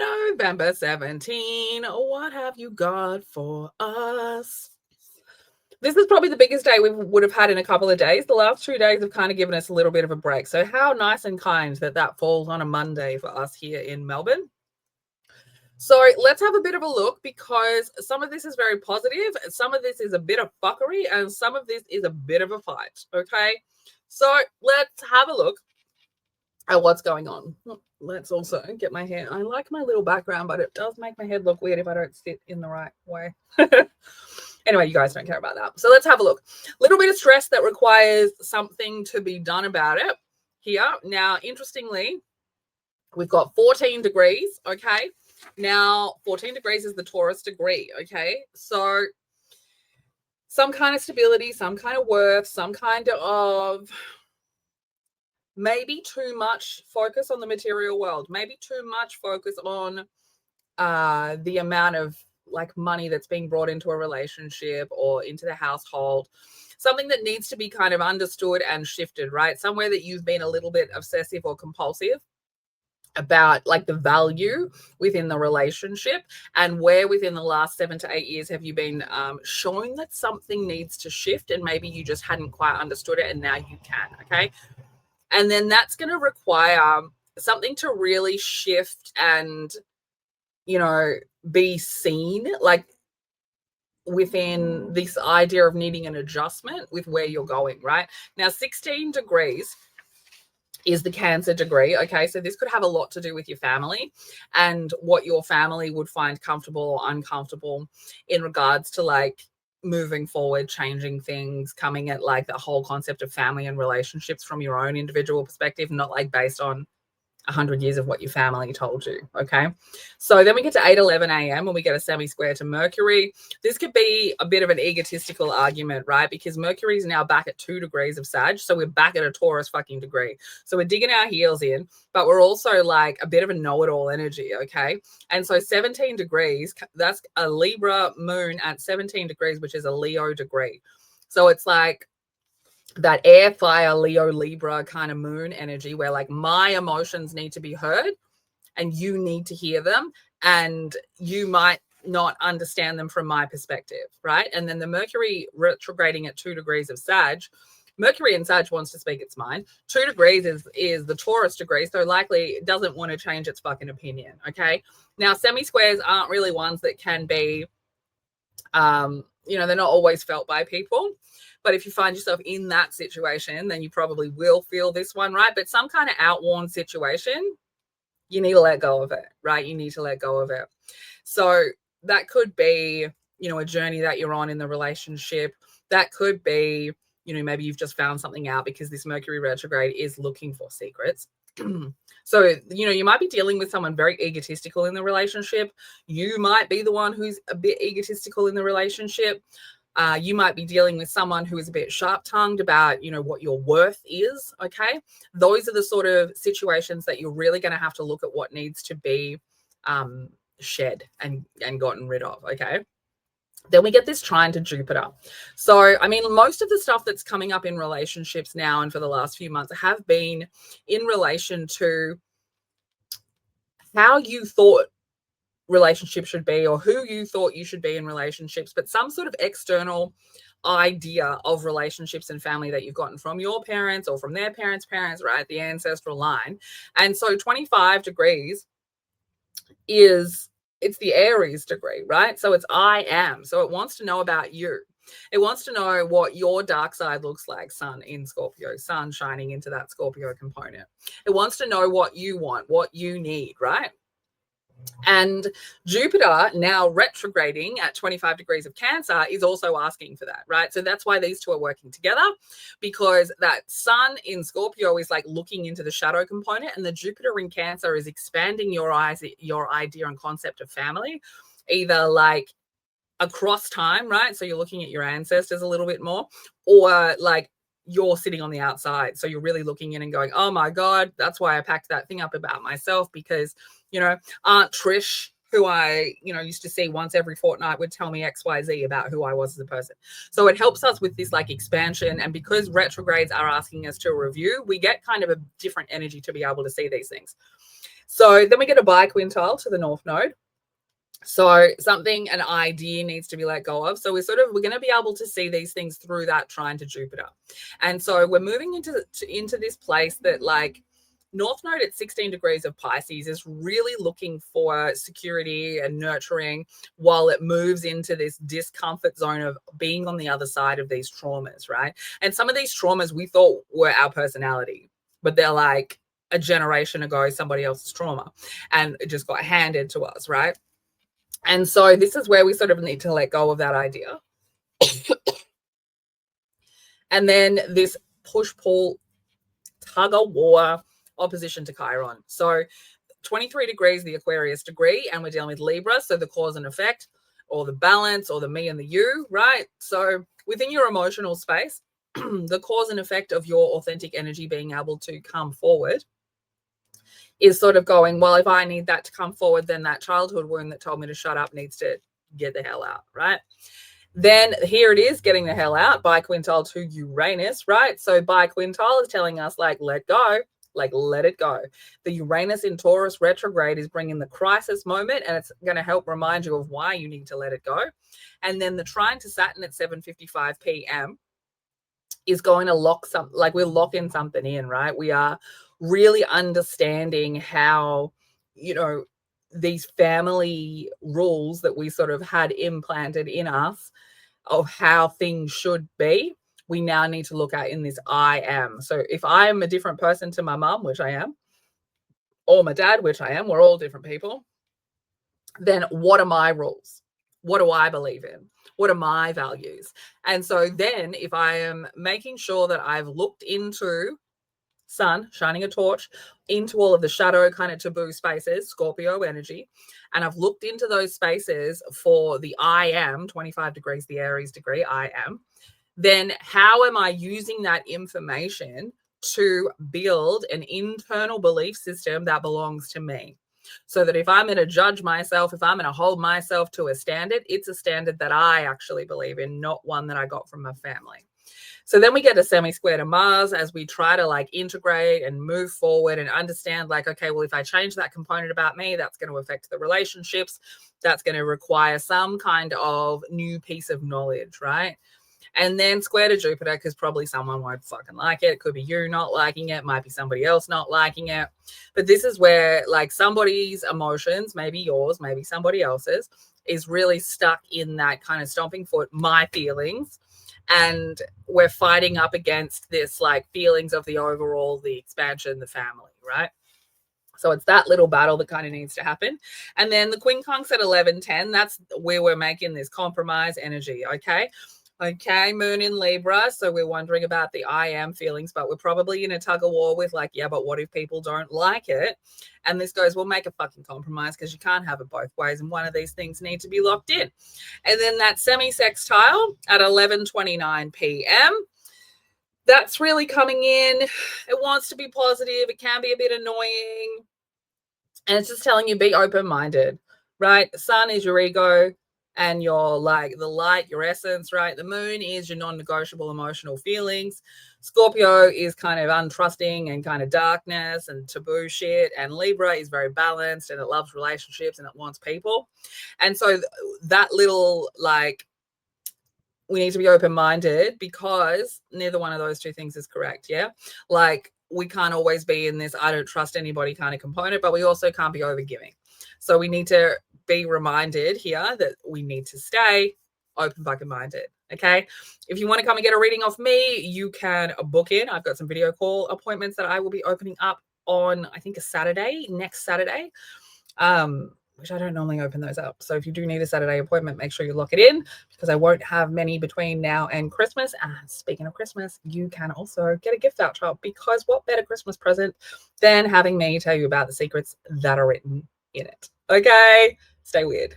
November 17. What have you got for us? This is probably the biggest day we would have had in a couple of days. The last 2 days have kind of given us a little bit of a break. So how nice and kind that falls on a Monday for us here in Melbourne. So let's have a bit of a look, because some of this is very positive, some of this is a bit of fuckery, and some of this is a bit of a fight, okay? So let's have a look at what's going on. Let's also get my hair. I like my little background, but it does make my head look weird if I don't sit in the right way. Anyway, you guys don't care about that. So let's have a look. A little bit of stress that requires something to be done about it here. Now, interestingly, we've got 14 degrees, okay? Now, 14 degrees is the Taurus degree, okay? So some kind of stability, some kind of worth, some kind of maybe too much focus on the material world, maybe too much focus on the amount of like money that's being brought into a relationship or into the household, something that needs to be kind of understood and shifted, right? Somewhere that you've been a little bit obsessive or compulsive about like the value within the relationship, and where within the last 7 to 8 years have you been showing that something needs to shift, and maybe you just hadn't quite understood it and now you can, okay? And then that's going to require something to really shift and, you know, be seen, like within this idea of needing an adjustment with where you're going, right? Now, 16 degrees is the Cancer degree, okay? So this could have a lot to do with your family and what your family would find comfortable or uncomfortable in regards to like moving forward, changing things, coming at like the whole concept of family and relationships from your own individual perspective, not like based on 100 years of what your family told you, okay? So then we get to 8:11 a.m. and we get a semi-square to Mercury. This could be a bit of an egotistical argument, right? Because Mercury is now back at 2 degrees of Sag, so we're back at a Taurus fucking degree. So we're digging our heels in, but we're also like a bit of a know-it-all energy, okay? And so 17 degrees, that's a Libra moon at 17 degrees, which is a Leo degree. So it's like that air, fire, Leo, Libra kind of moon energy where like my emotions need to be heard and you need to hear them, and you might not understand them from my perspective, right? And then the Mercury retrograding at 2 degrees of Sag, Mercury in Sag wants to speak its mind. 2 degrees is the Taurus degree, so likely it doesn't want to change its fucking opinion, okay? Now, semi-squares aren't really ones that can be, you know, they're not always felt by people. But if you find yourself in that situation, then you probably will feel this one, right? But some kind of outworn situation, you need to let go of it, right? You need to let go of it. So that could be, you know, a journey that you're on in the relationship. That could be, you know, maybe you've just found something out, because this Mercury retrograde is looking for secrets. So, you know, you might be dealing with someone very egotistical in the relationship. You might be the one who's a bit egotistical in the relationship. You might be dealing with someone who is a bit sharp-tongued about, you know, what your worth is, okay? Those are the sort of situations that you're really going to have to look at what needs to be shed and gotten rid of, okay? Then we get this trine to Jupiter. So, I mean, most of the stuff that's coming up in relationships now and for the last few months have been in relation to how you thought relationship should be, or who you thought you should be in relationships, but some sort of external idea of relationships and family that you've gotten from your parents or from their parents' parents, right? The ancestral line. And so 25 degrees it's the Aries degree, right? So it's I am. So it wants to know about you. It wants to know what your dark side looks like, sun in Scorpio, sun shining into that Scorpio component. It wants to know what you want, what you need, right? And Jupiter now retrograding at 25 degrees of Cancer is also asking for that, right? So that's why these two are working together, because that sun in Scorpio is like looking into the shadow component, and the Jupiter in Cancer is expanding your idea and concept of family, either like across time, right? So you're looking at your ancestors a little bit more, or like you're sitting on the outside. So you're really looking in and going, oh my God, that's why I packed that thing up about myself, because, you know, Aunt Trish, who I, you know, used to see once every fortnight, would tell me XYZ about who I was as a person. So it helps us with this like expansion. And because retrogrades are asking us to review, we get kind of a different energy to be able to see these things. So then we get a biquintile to the north node. So something, an idea needs to be let go of. So we're going to be able to see these things through that trine to Jupiter. And so we're moving into this place that, like, North Node at 16 degrees of Pisces is really looking for security and nurturing, while it moves into this discomfort zone of being on the other side of these traumas, right? And some of these traumas we thought were our personality, but they're like a generation ago, somebody else's trauma, and it just got handed to us, right? And so this is where we sort of need to let go of that idea. And then this push-pull, tug-of-war opposition to Chiron. So 23 degrees, the Aquarius degree, and we're dealing with Libra, so the cause and effect, or the balance, or the me and the you, right? So within your emotional space, the cause and effect of your authentic energy being able to come forward is sort of going, well, if I need that to come forward, then that childhood wound that told me to shut up needs to get the hell out, right? Then here it is, getting the hell out, biquintile to Uranus, right? So biquintile is telling us, like, let go, like, let it go. The Uranus in Taurus retrograde is bringing the crisis moment, and it's going to help remind you of why you need to let it go. And then the trine to Saturn at 7:55 p.m. is going to lock something, like, we're locking something in, right? We are really understanding how, you know, these family rules that we sort of had implanted in us of how things should be, we now need to look at in this I am. So if I am a different person to my mum, which I am, or my dad, which I am, we're all different people, then what are my rules? What do I believe in? What are my values? And so then if I am making sure that I've looked into sun, shining a torch into all of the shadow kind of taboo spaces, Scorpio energy, and I've looked into those spaces for the I am, 25 degrees, the Aries degree, I am, then how am I using that information to build an internal belief system that belongs to me? So that if I'm going to judge myself, if I'm going to hold myself to a standard, it's a standard that I actually believe in, not one that I got from my family. So then we get a semi-square to Mars as we try to, like, integrate and move forward and understand, like, okay, well, if I change that component about me, that's going to affect the relationships. That's going to require some kind of new piece of knowledge, right? And then square to Jupiter, because probably someone won't fucking like it. It could be you not liking it. Might be somebody else not liking it. But this is where, like, somebody's emotions, maybe yours, maybe somebody else's, is really stuck in that kind of stomping foot, my feelings. And we're fighting up against this, like, feelings of the overall, the expansion, the family, right? So it's that little battle that kind of needs to happen. And then the quincunx at 11:10, that's where we're making this compromise energy, okay? Okay, moon in Libra. So we're wondering about the I am feelings, but we're probably in a tug of war with, like, yeah, but what if people don't like it? And this goes, we'll make a fucking compromise because you can't have it both ways. And one of these things need to be locked in. And then that semi-sextile at 11:29 p.m., that's really coming in. It wants to be positive. It can be a bit annoying. And it's just telling you, be open-minded, right? The sun is your ego and your, like, the light, your essence, right? The moon is your non-negotiable emotional feelings. Scorpio is kind of untrusting and kind of darkness and taboo shit. And Libra is very balanced and it loves relationships and it wants people. And so that little, like, we need to be open-minded because neither one of those two things is correct. Yeah. Like, we can't always be in this I don't trust anybody kind of component, but we also can't be overgiving. So we need to be reminded here that we need to stay open fucking minded. Okay. If you want to come and get a reading off me, you can book in. I've got some video call appointments that I will be opening up on, I think, next Saturday. Which I don't normally open those up. So if you do need a Saturday appointment, make sure you lock it in because I won't have many between now and Christmas. And speaking of Christmas, you can also get a gift voucher because what better Christmas present than having me tell you about the secrets that are written in it? Okay, stay weird.